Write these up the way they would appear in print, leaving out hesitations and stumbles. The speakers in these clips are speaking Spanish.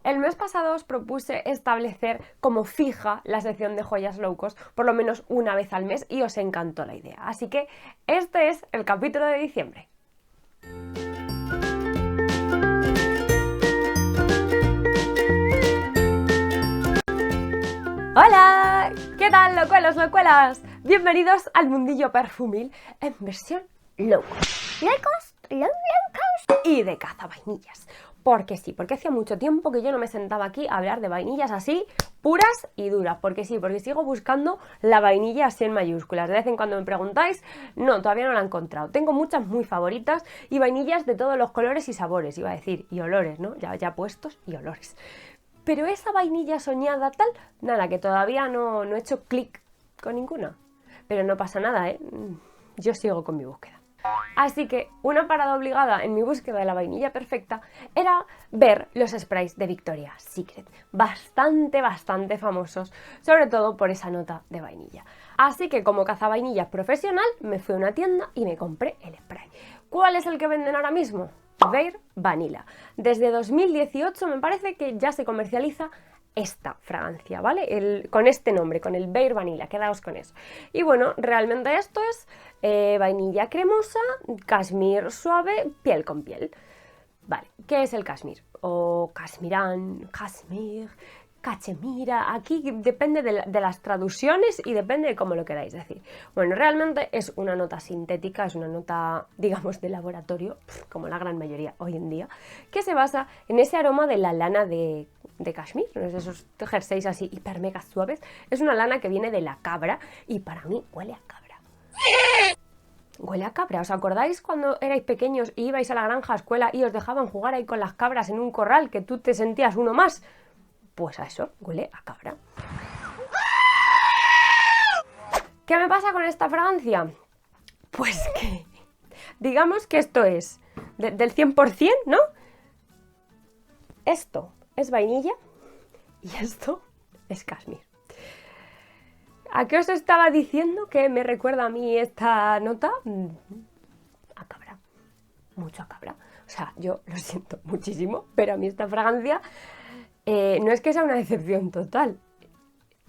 El mes pasado os propuse establecer como fija la sección de joyas low cost por lo menos una vez al mes y os encantó la idea. Así que este es el capítulo de diciembre. ¡Hola! ¿Qué tal, locuelos, locuelas? Bienvenidos al mundillo perfumil en versión low cost, y de caza vainillas. Porque sí, porque hacía mucho tiempo que yo no me sentaba aquí a hablar de vainillas así, puras y duras. Porque sí, porque sigo buscando la vainilla así en mayúsculas. De vez en cuando me preguntáis, no, todavía no la he encontrado. Tengo muchas muy favoritas y vainillas de todos los colores y sabores, iba a decir, y olores, ¿no? Ya puestos y olores. Pero esa vainilla soñada tal, nada, que todavía no he hecho clic con ninguna. Pero no pasa nada, ¿eh? Yo sigo con mi búsqueda. Así que una parada obligada en mi búsqueda de la vainilla perfecta era ver los sprays de Victoria's Secret, bastante famosos, sobre todo por esa nota de vainilla. Así que como cazavainillas profesional me fui a una tienda y me compré el spray. ¿Cuál es el que venden ahora mismo? Bare Vanilla. Desde 2018 me parece que ya se comercializa esta fragancia, ¿vale? Con este nombre, con el Bare Vanilla, quedaos con eso. Y bueno, realmente esto es vainilla cremosa, cashmere suave, piel con piel. Vale, ¿qué es el cashmere? O cashmirán, cashmere, cachemira, aquí depende de las traducciones y depende de cómo lo queráis decir. Bueno, realmente es una nota sintética, es una nota, digamos, de laboratorio, como la gran mayoría hoy en día, que se basa en ese aroma de la lana de cashmere, esos jerseys así hiper mega suaves. Es una lana que viene de la cabra y para mí huele a cabra. Huele a cabra. ¿Os acordáis cuando erais pequeños y ibais a la granja a escuela y os dejaban jugar ahí con las cabras en un corral que tú te sentías uno más? Pues a eso, huele a cabra. ¿Qué me pasa con esta fragancia? Pues que, digamos que esto es del 100%, ¿no? Esto es vainilla y esto es cashmere. ¿A qué os estaba diciendo que me recuerda a mí esta nota? A cabra, mucho a cabra. O sea, yo lo siento muchísimo, pero a mí esta fragancia no es que sea una decepción total,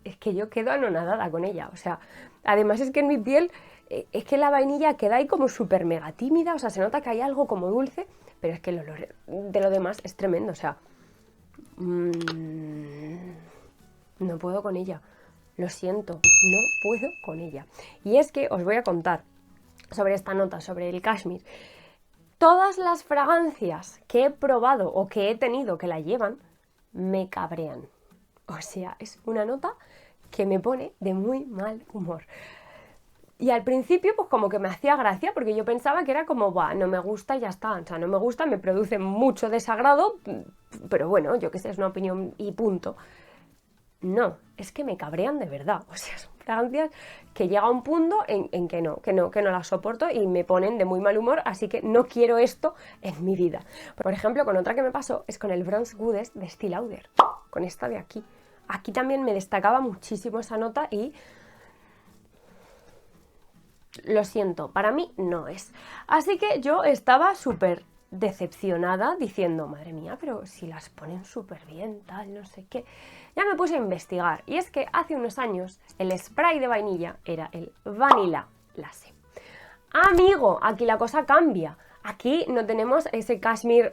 es que yo quedo anonadada con ella. O sea, además es que en mi piel es que la vainilla queda ahí como súper mega tímida, o sea, se nota que hay algo como dulce, pero es que el olor de lo demás es tremendo, o sea, no puedo con ella. Lo siento, no puedo con ella. Y es que os voy a contar sobre esta nota, sobre el cashmere. Todas las fragancias que he probado o que he tenido que la llevan, me cabrean. O sea, es una nota que me pone de muy mal humor. Y al principio, pues como que me hacía gracia, porque yo pensaba que era como, no me gusta y ya está. O sea, no me gusta, me produce mucho desagrado, pero bueno, yo qué sé, es una opinión y punto. No, es que me cabrean de verdad. O sea, son fragancias que llega a un punto en que no las soporto y me ponen de muy mal humor, así que no quiero esto en mi vida. Por ejemplo, con otra que me pasó es con el Bronze Goddess de Estée Lauder, con esta de aquí. Aquí también me destacaba muchísimo esa nota y lo siento, para mí no es. Así que yo estaba súper decepcionada diciendo, madre mía, pero si las ponen súper bien, tal, no sé qué. Ya me puse a investigar y es que hace unos años el spray de vainilla era el Vanilla Lace. Amigo, aquí la cosa cambia. Aquí no tenemos ese cashmere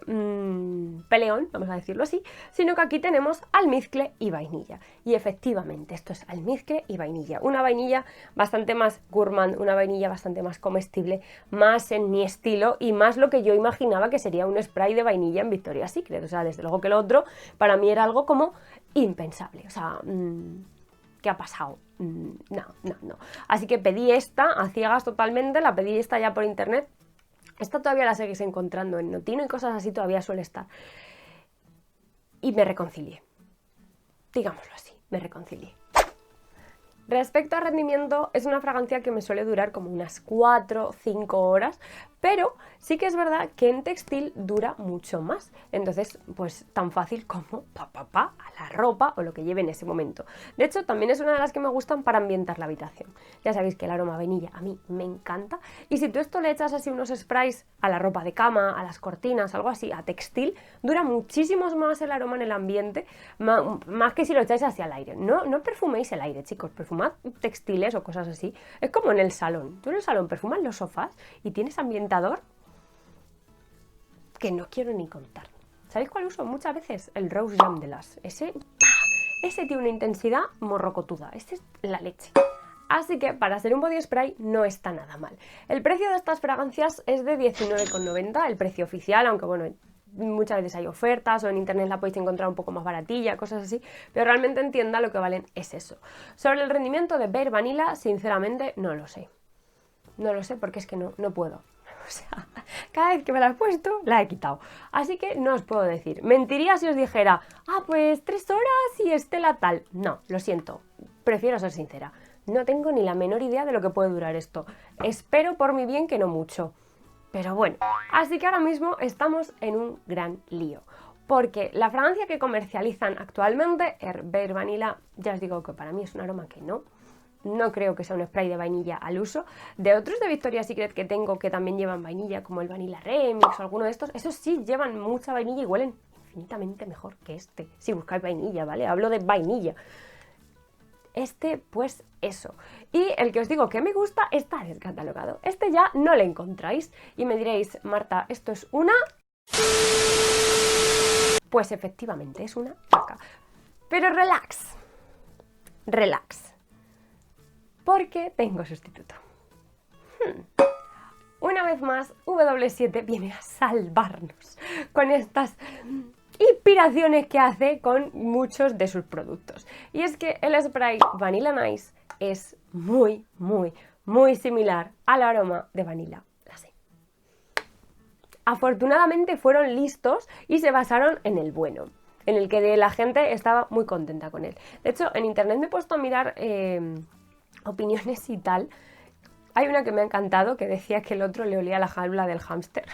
peleón, vamos a decirlo así, sino que aquí tenemos almizcle y vainilla. Y efectivamente, esto es almizcle y vainilla. Una vainilla bastante más gourmand, una vainilla bastante más comestible, más en mi estilo y más lo que yo imaginaba que sería un spray de vainilla en Victoria's Secret. O sea, desde luego que lo otro para mí era algo como impensable. O sea, ¿qué ha pasado? No. Así que pedí esta a ciegas totalmente, la pedí esta ya por internet. Esta todavía la seguís encontrando en Notino y cosas así, todavía suele estar. Y me reconcilié. Digámoslo así, me reconcilié. Respecto a rendimiento, es una fragancia que me suele durar como unas 4 o 5 horas, pero sí que es verdad que en textil dura mucho más. Entonces, pues tan fácil como a la ropa o lo que lleve en ese momento. De hecho, también es una de las que me gustan para ambientar la habitación. Ya sabéis que el aroma a vainilla a mí me encanta. Y si tú esto le echas así unos sprays a la ropa de cama, a las cortinas, algo así, a textil, dura muchísimo más el aroma en el ambiente, más que si lo echáis hacia el aire. No perfuméis el aire, chicos, perfumad textiles o cosas así. Es como en el salón. Tú en el salón perfumas los sofás y tienes ambientador que no quiero ni contar. ¿Sabéis cuál uso? Muchas veces el Rose Jam de Lush. Ese tiene una intensidad morrocotuda. Ese es la leche. Así que para hacer un body spray no está nada mal. El precio de estas fragancias es de 19,90, el precio oficial, aunque bueno, muchas veces hay ofertas o en internet la podéis encontrar un poco más baratilla, cosas así, pero realmente en tienda lo que valen es eso. Sobre el rendimiento de Bare Vanilla, sinceramente no lo sé. No lo sé porque es que no puedo. O sea, cada vez que me la he puesto, la he quitado. Así que no os puedo decir. Mentiría si os dijera, pues 3 horas y Estela tal. No, lo siento. Prefiero ser sincera. No tengo ni la menor idea de lo que puede durar esto. Espero por mi bien que no mucho. Pero bueno, así que ahora mismo estamos en un gran lío. Porque la fragancia que comercializan actualmente, Bare Vanilla, ya os digo que para mí es un aroma que no creo que sea un spray de vainilla al uso. De otros de Victoria's Secret que tengo que también llevan vainilla, como el Vanilla Remix o alguno de estos, esos sí llevan mucha vainilla y huelen infinitamente mejor que este. Si buscáis vainilla, ¿vale? Hablo de vainilla. Este, pues eso. Y el que os digo que me gusta está descatalogado. Este ya no lo encontráis. Y me diréis, Marta, ¿esto es una...? Pues efectivamente, es una caca. Pero relax. Relax. Porque tengo sustituto. Una vez más, W7 viene a salvarnos con estas inspiraciones que hace con muchos de sus productos. Y es que el spray Vanilla Nice es muy similar al aroma de Vanilla Lassie. Afortunadamente fueron listos y se basaron en el bueno, en el que la gente estaba muy contenta con él. De hecho, en internet me he puesto a mirar opiniones y tal. Hay una que me ha encantado que decía que el otro le olía la jaula del hámster.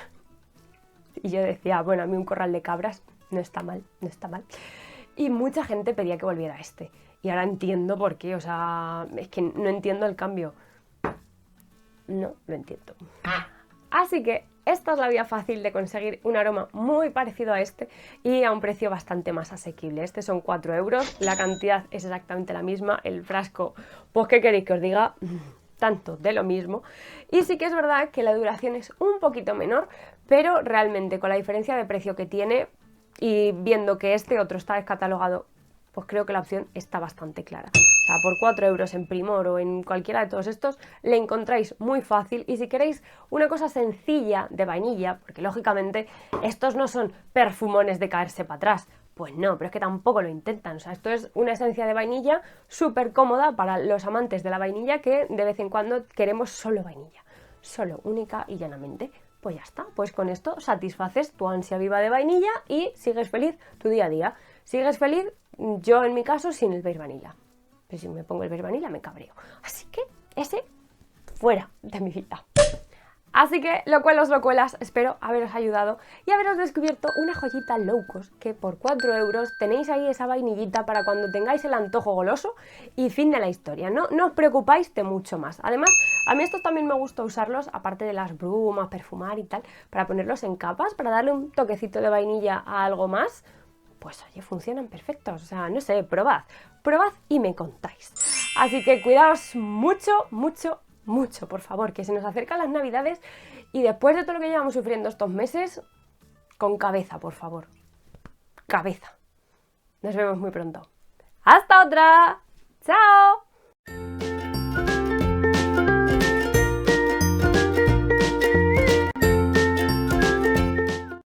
Y yo decía, bueno, a mí un corral de cabras no está mal, no está mal. Y mucha gente pedía que volviera a este. Y ahora entiendo por qué, o sea, es que no entiendo el cambio. No lo entiendo. Así que esta es la vía fácil de conseguir un aroma muy parecido a este y a un precio bastante más asequible. Este son 4 euros, la cantidad es exactamente la misma, el frasco, pues ¿qué queréis que os diga? Tanto de lo mismo. Y sí que es verdad que la duración es un poquito menor, pero realmente con la diferencia de precio que tiene y viendo que este otro está descatalogado, pues creo que la opción está bastante clara. O sea, por 4 euros en Primor o en cualquiera de todos estos le encontráis muy fácil. Y si queréis una cosa sencilla de vainilla, porque lógicamente estos no son perfumones de caerse para atrás, pues no, pero es que tampoco lo intentan. O sea, esto es una esencia de vainilla súper cómoda para los amantes de la vainilla que de vez en cuando queremos solo vainilla, solo, única y llanamente. Pues ya está, pues con esto satisfaces tu ansia viva de vainilla y sigues feliz tu día a día. Sigues feliz, yo en mi caso, sin el Bare Vanilla. Pero si me pongo el Bare Vanilla me cabreo. Así que ese fuera de mi vida. Así que, locuelos, locuelas, espero haberos ayudado y haberos descubierto una joyita low cost que por 4 euros tenéis ahí esa vainillita para cuando tengáis el antojo goloso y fin de la historia. No os preocupáis de mucho más. Además, a mí estos también me gusta usarlos, aparte de las brumas, perfumar y tal, para ponerlos en capas, para darle un toquecito de vainilla a algo más. Pues oye, funcionan perfectos. O sea, no sé, probad y me contáis. Así que cuidaos mucho, por favor, que se nos acercan las navidades y después de todo lo que llevamos sufriendo estos meses, con cabeza, por favor. Cabeza. Nos vemos muy pronto. ¡Hasta otra! ¡Chao!